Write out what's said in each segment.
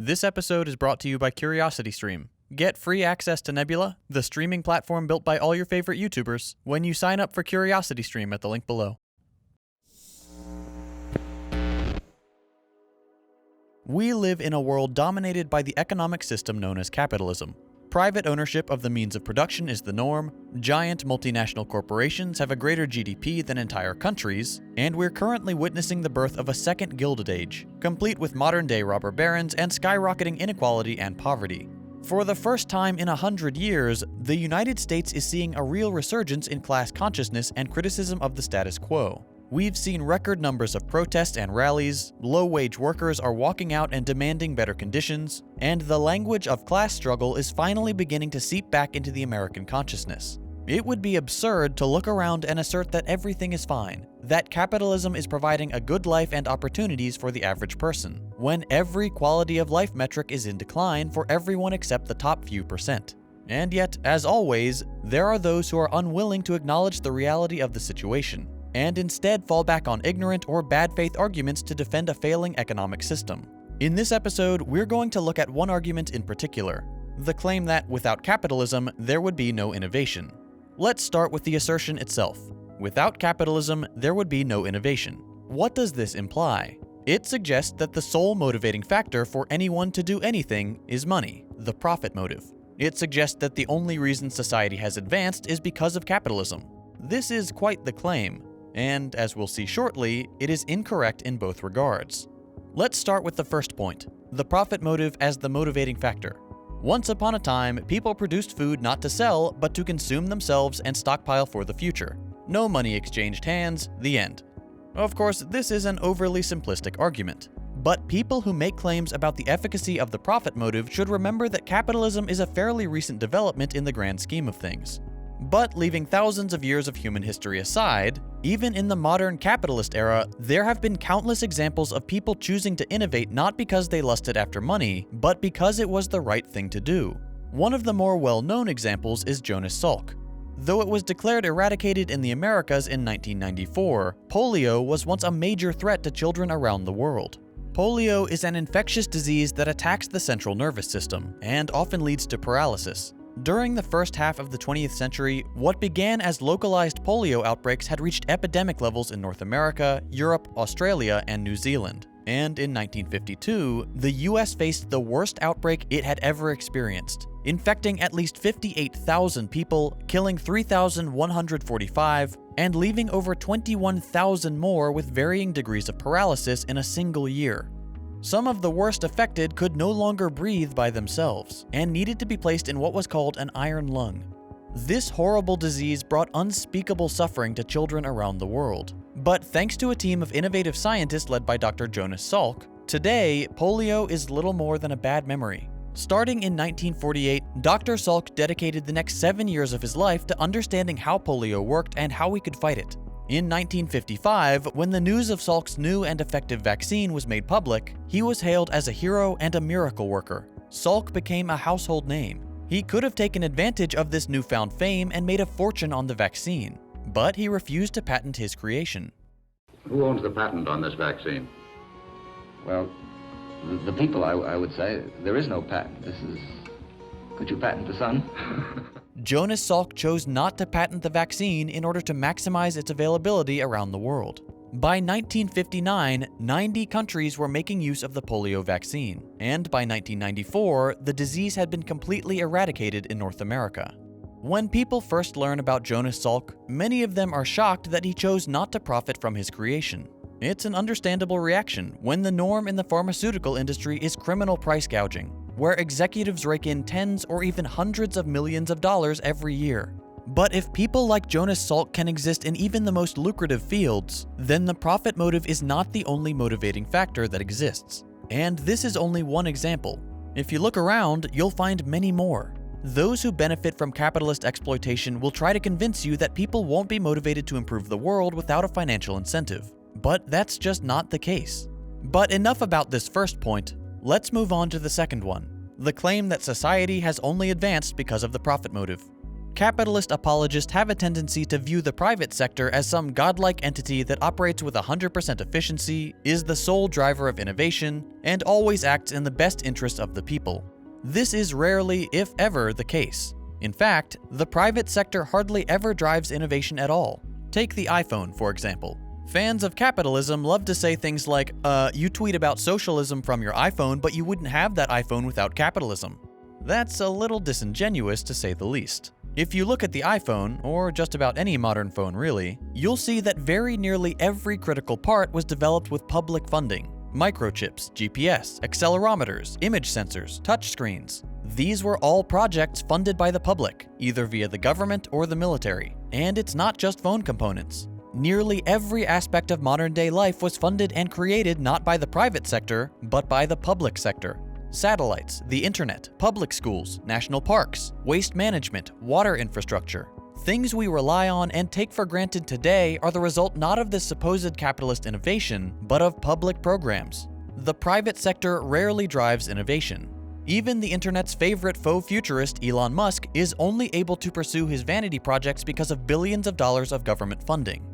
This episode is brought to you by CuriosityStream. Get free access to Nebula, the streaming platform built by all your favorite YouTubers, when you sign up for CuriosityStream at the link below. We live in a world dominated by the economic system known as capitalism. Private ownership of the means of production is the norm, giant multinational corporations have a greater GDP than entire countries, and we're currently witnessing the birth of a second Gilded Age, complete with modern-day robber barons and skyrocketing inequality and poverty. For the first time in 100 years, the United States is seeing a real resurgence in class consciousness and criticism of the status quo. We've seen record numbers of protests and rallies, low-wage workers are walking out and demanding better conditions, and the language of class struggle is finally beginning to seep back into the American consciousness. It would be absurd to look around and assert that everything is fine, that capitalism is providing a good life and opportunities for the average person, when every quality of life metric is in decline for everyone except the top few percent. And yet, as always, there are those who are unwilling to acknowledge the reality of the situation, and instead fall back on ignorant or bad faith arguments to defend a failing economic system. In this episode, we're going to look at one argument in particular, the claim that without capitalism, there would be no innovation. Let's start with the assertion itself. Without capitalism, there would be no innovation. What does this imply? It suggests that the sole motivating factor for anyone to do anything is money, the profit motive. It suggests that the only reason society has advanced is because of capitalism. This is quite the claim. And, as we'll see shortly, it is incorrect in both regards. Let's start with the first point, the profit motive as the motivating factor. Once upon a time, people produced food not to sell, but to consume themselves and stockpile for the future. No money exchanged hands, the end. Of course, this is an overly simplistic argument. But people who make claims about the efficacy of the profit motive should remember that capitalism is a fairly recent development in the grand scheme of things. But leaving thousands of years of human history aside, even in the modern capitalist era, there have been countless examples of people choosing to innovate not because they lusted after money, but because it was the right thing to do. One of the more well-known examples is Jonas Salk. Though it was declared eradicated in the Americas in 1994, polio was once a major threat to children around the world. Polio is an infectious disease that attacks the central nervous system and often leads to paralysis. During the first half of the 20th century, what began as localized polio outbreaks had reached epidemic levels in North America, Europe, Australia, and New Zealand. And in 1952, the US faced the worst outbreak it had ever experienced, infecting at least 58,000 people, killing 3,145, and leaving over 21,000 more with varying degrees of paralysis in a single year. Some of the worst affected could no longer breathe by themselves and needed to be placed in what was called an iron lung. This horrible disease brought unspeakable suffering to children around the world. But thanks to a team of innovative scientists led by Dr. Jonas Salk, today polio is little more than a bad memory. Starting in 1948, Dr. Salk dedicated the next 7 years of his life to understanding how polio worked and how we could fight it. In 1955, when the news of Salk's new and effective vaccine was made public, he was hailed as a hero and a miracle worker. Salk became a household name. He could have taken advantage of this newfound fame and made a fortune on the vaccine, but he refused to patent his creation. Who owns the patent on this vaccine? Well, the people, I would say. There is no patent. Could you patent the sun? Jonas Salk chose not to patent the vaccine in order to maximize its availability around the world. By 1959, 90 countries were making use of the polio vaccine, and by 1994, the disease had been completely eradicated in North America. When people first learn about Jonas Salk, many of them are shocked that he chose not to profit from his creation. It's an understandable reaction when the norm in the pharmaceutical industry is criminal price gouging, where executives rake in tens or even hundreds of millions of dollars every year. But if people like Jonas Salk can exist in even the most lucrative fields, then the profit motive is not the only motivating factor that exists. And this is only one example. If you look around, you'll find many more. Those who benefit from capitalist exploitation will try to convince you that people won't be motivated to improve the world without a financial incentive. But that's just not the case. But enough about this first point. Let's move on to the second one, the claim that society has only advanced because of the profit motive. Capitalist apologists have a tendency to view the private sector as some godlike entity that operates with 100% efficiency, is the sole driver of innovation, and always acts in the best interest of the people. This is rarely, if ever, the case. In fact, the private sector hardly ever drives innovation at all. Take the iPhone, for example. Fans of capitalism love to say things like, you tweet about socialism from your iPhone, but you wouldn't have that iPhone without capitalism. That's a little disingenuous, to say the least. If you look at the iPhone, or just about any modern phone really, you'll see that very nearly every critical part was developed with public funding. Microchips, GPS, accelerometers, image sensors, touchscreens. These were all projects funded by the public, either via the government or the military. And it's not just phone components. Nearly every aspect of modern-day life was funded and created not by the private sector, but by the public sector. Satellites, the internet, public schools, national parks, waste management, water infrastructure. Things we rely on and take for granted today are the result not of this supposed capitalist innovation, but of public programs. The private sector rarely drives innovation. Even the internet's favorite faux futurist, Elon Musk, is only able to pursue his vanity projects because of billions of dollars of government funding.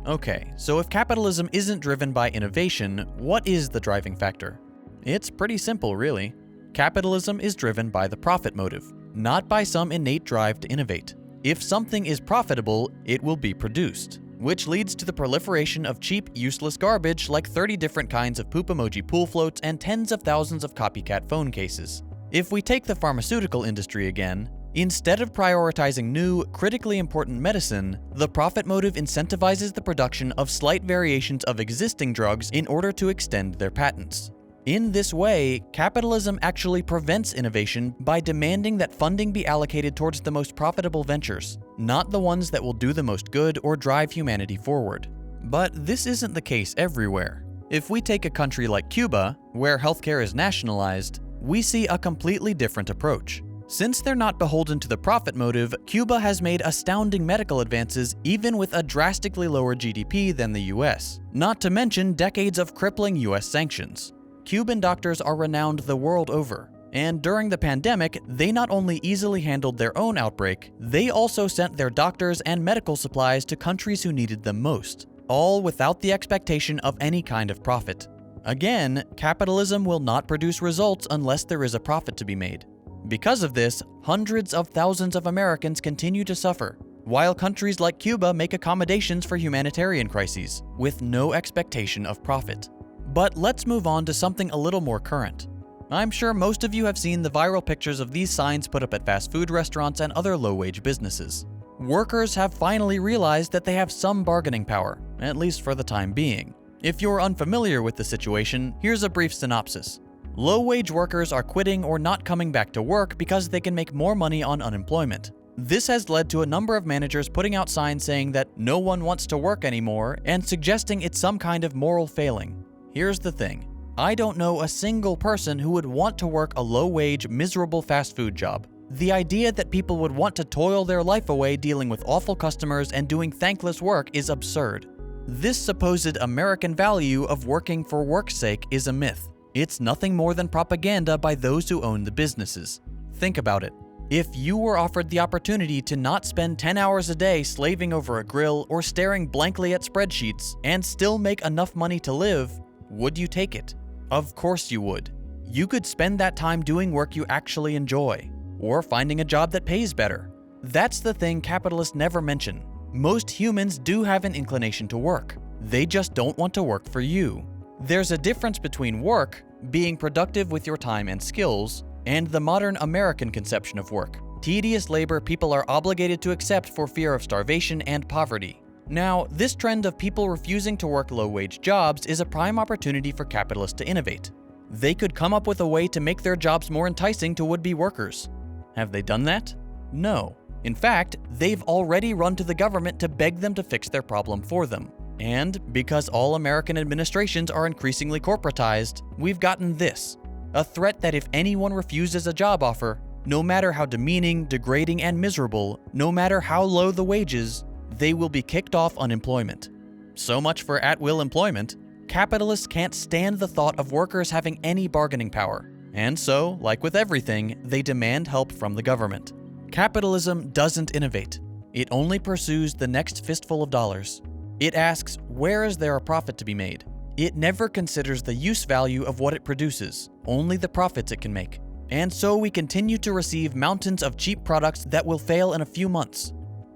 Okay, so if capitalism isn't driven by innovation, what is the driving factor? It's pretty simple, really. Capitalism is driven by the profit motive, not by some innate drive to innovate. If something is profitable, it will be produced, which leads to the proliferation of cheap, useless garbage like 30 different kinds of poop emoji pool floats and tens of thousands of copycat phone cases. If we take the pharmaceutical industry again, instead of prioritizing new, critically important medicine, the profit motive incentivizes the production of slight variations of existing drugs in order to extend their patents. In this way, capitalism actually prevents innovation by demanding that funding be allocated towards the most profitable ventures, not the ones that will do the most good or drive humanity forward. But this isn't the case everywhere. If we take a country like Cuba, where healthcare is nationalized, we see a completely different approach. Since they're not beholden to the profit motive, Cuba has made astounding medical advances even with a drastically lower GDP than the US, not to mention decades of crippling US sanctions. Cuban doctors are renowned the world over, and during the pandemic, they not only easily handled their own outbreak, they also sent their doctors and medical supplies to countries who needed them most, all without the expectation of any kind of profit. Again, capitalism will not produce results unless there is a profit to be made. Because of this, hundreds of thousands of Americans continue to suffer, while countries like Cuba make accommodations for humanitarian crises, with no expectation of profit. But let's move on to something a little more current. I'm sure most of you have seen the viral pictures of these signs put up at fast food restaurants and other low-wage businesses. Workers have finally realized that they have some bargaining power, at least for the time being. If you're unfamiliar with the situation, here's a brief synopsis. Low-wage workers are quitting or not coming back to work because they can make more money on unemployment. This has led to a number of managers putting out signs saying that no one wants to work anymore and suggesting it's some kind of moral failing. Here's the thing. I don't know a single person who would want to work a low-wage, miserable fast food job. The idea that people would want to toil their life away dealing with awful customers and doing thankless work is absurd. This supposed American value of working for work's sake is a myth. It's nothing more than propaganda by those who own the businesses. Think about it. If you were offered the opportunity to not spend 10 hours a day slaving over a grill or staring blankly at spreadsheets and still make enough money to live, would you take it? Of course you would. You could spend that time doing work you actually enjoy, or finding a job that pays better. That's the thing capitalists never mention. Most humans do have an inclination to work. They just don't want to work for you. There's a difference between work, being productive with your time and skills, and the modern American conception of work, tedious labor people are obligated to accept for fear of starvation and poverty. Now, this trend of people refusing to work low-wage jobs is a prime opportunity for capitalists to innovate. They could come up with a way to make their jobs more enticing to would-be workers. Have they done that? No. In fact, they've already run to the government to beg them to fix their problem for them. And because all American administrations are increasingly corporatized, we've gotten this: a threat that if anyone refuses a job offer, no matter how demeaning, degrading, and miserable, no matter how low the wages, they will be kicked off unemployment. So much for at-will employment. Capitalists can't stand the thought of workers having any bargaining power, and so, like with everything, they demand help from the government. Capitalism doesn't innovate. It only pursues the next fistful of dollars. It asks, where is there a profit to be made? It never considers the use value of what it produces, only the profits it can make. And so we continue to receive mountains of cheap products that will fail in a few months.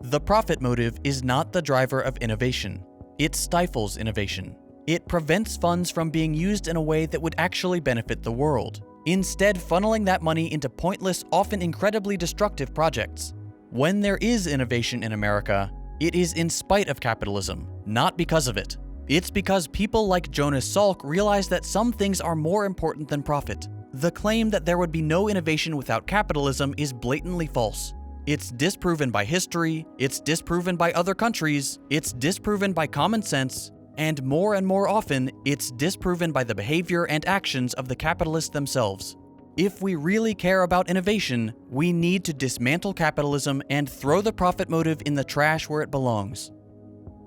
The profit motive is not the driver of innovation. It stifles innovation. It prevents funds from being used in a way that would actually benefit the world, instead funneling that money into pointless, often incredibly destructive projects. When there is innovation in America, it is in spite of capitalism, not because of it. It's because people like Jonas Salk realize that some things are more important than profit. The claim that there would be no innovation without capitalism is blatantly false. It's disproven by history, it's disproven by other countries, it's disproven by common sense, and more often, it's disproven by the behavior and actions of the capitalists themselves. If we really care about innovation, we need to dismantle capitalism and throw the profit motive in the trash where it belongs.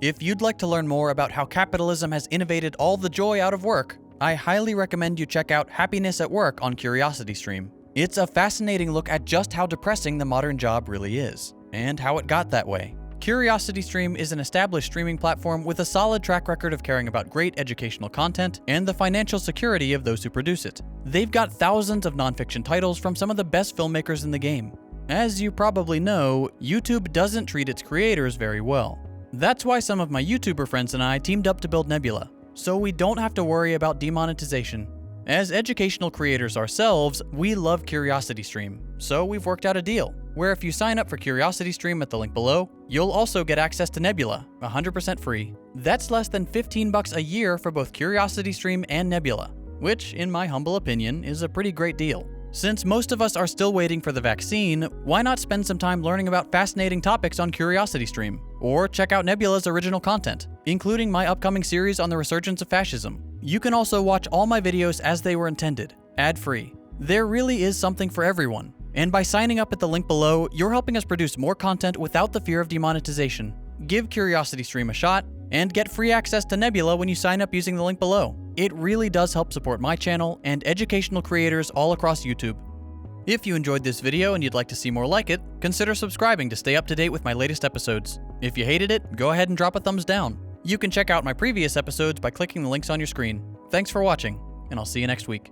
If you'd like to learn more about how capitalism has innovated all the joy out of work, I highly recommend you check out Happiness at Work on CuriosityStream. It's a fascinating look at just how depressing the modern job really is, and how it got that way. CuriosityStream is an established streaming platform with a solid track record of caring about great educational content and the financial security of those who produce it. They've got thousands of nonfiction titles from some of the best filmmakers in the game. As you probably know, YouTube doesn't treat its creators very well. That's why some of my YouTuber friends and I teamed up to build Nebula, so we don't have to worry about demonetization. As educational creators ourselves, we love CuriosityStream, so we've worked out a deal, where if you sign up for CuriosityStream at the link below, you'll also get access to Nebula, 100% free. That's less than $15 a year for both CuriosityStream and Nebula, which, in my humble opinion, is a pretty great deal. Since most of us are still waiting for the vaccine, why not spend some time learning about fascinating topics on CuriosityStream? Or check out Nebula's original content, including my upcoming series on the resurgence of fascism. You can also watch all my videos as they were intended, ad-free. There really is something for everyone, and by signing up at the link below, you're helping us produce more content without the fear of demonetization. Give CuriosityStream a shot, and get free access to Nebula when you sign up using the link below. It really does help support my channel and educational creators all across YouTube. If you enjoyed this video and you'd like to see more like it, consider subscribing to stay up to date with my latest episodes. If you hated it, go ahead and drop a thumbs down. You can check out my previous episodes by clicking the links on your screen. Thanks for watching, and I'll see you next week.